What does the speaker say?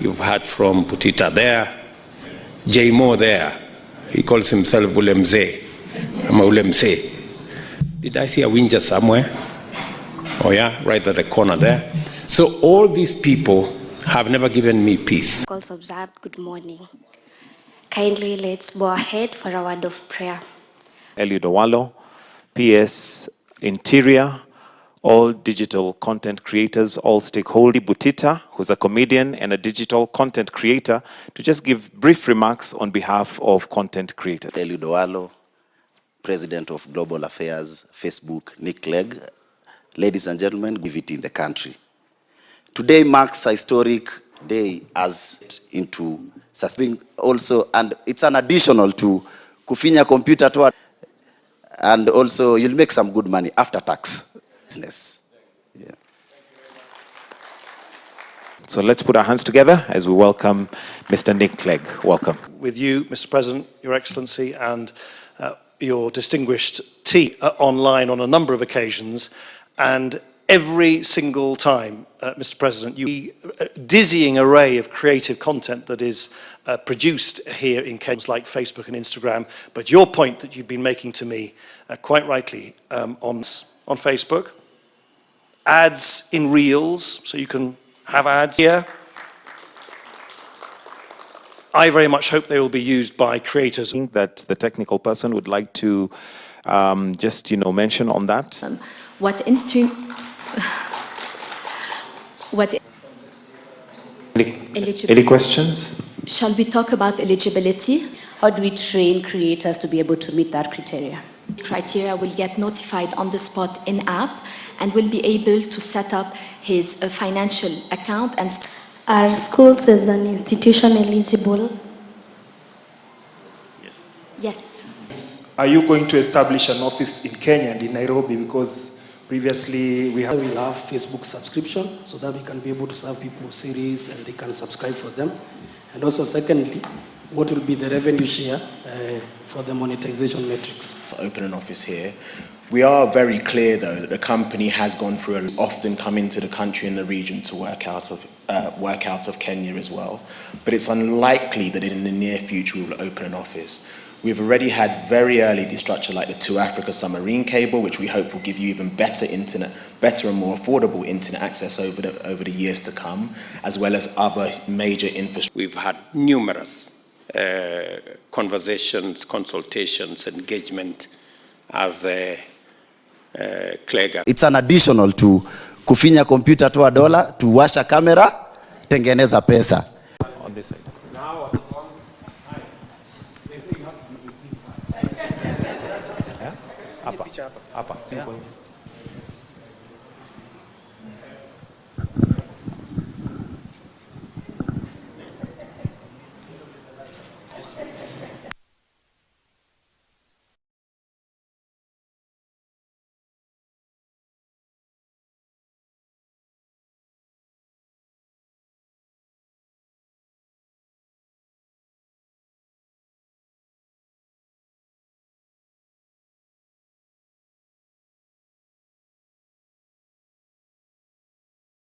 You've heard from Butita there. Jaymo there. He calls himself Ulemze. I'm a Ulemse. Did I see Awinja somewhere? Oh yeah, right at the corner there. So all these people have never given me peace. Calls observed, good morning. Kindly let's go ahead for a word of prayer. Eliud Owalo, PS Interior, all digital content creators, all stakeholders. Butita, who's a comedian and a digital content creator, to just give brief remarks on behalf of content creators. Eliud Owalo, President of Global Affairs, Facebook, Nick Clegg. Ladies and gentlemen, give it in the country. Today marks a historic day as into sustaining also, and it's an additional to kufinya computer to, and also you'll make some good money after tax business. Yeah. So let's put our hands together as we welcome Mr. Nick Clegg. Welcome. With you, Mr. President, Your Excellency, and your distinguished team online on a number of occasions, and every single time, Mr. President, you a dizzying array of creative content that is produced here in Kenya, like Facebook and Instagram. But your point that you've been making to me, quite rightly, on Facebook, ads in Reels, so you can have ads here. I very much hope they will be used by creators. I think that the technical person would like to just, mention on that. Any questions? Shall we talk about eligibility? How do we train creators to be able to meet that criteria? Criteria will get notified on the spot in-app and will be able to set up his financial account and Are schools as an institution eligible? Yes. Yes. Are you going to establish an office in Kenya and in Nairobi? Because previously we have Facebook subscription so that we can be able to serve people series and they can subscribe for them. And also secondly, what will be the revenue share for the monetization metrics? Open an office here. We are very clear though that the company has gone through and often come into the country and the region to work out of Kenya as well. But it's unlikely that in the near future we will open an office. We've already had very early destruction like the To Africa submarine cable, which we hope will give you even better internet, better and more affordable internet access over the years to come, as well as other major infrastructure. We've had numerous conversations, consultations, engagement as Clegg. It's an additional to kufinya computer to $1, to washa camera, tengeneza pesa. On this side. Now, they say you have to be Apa.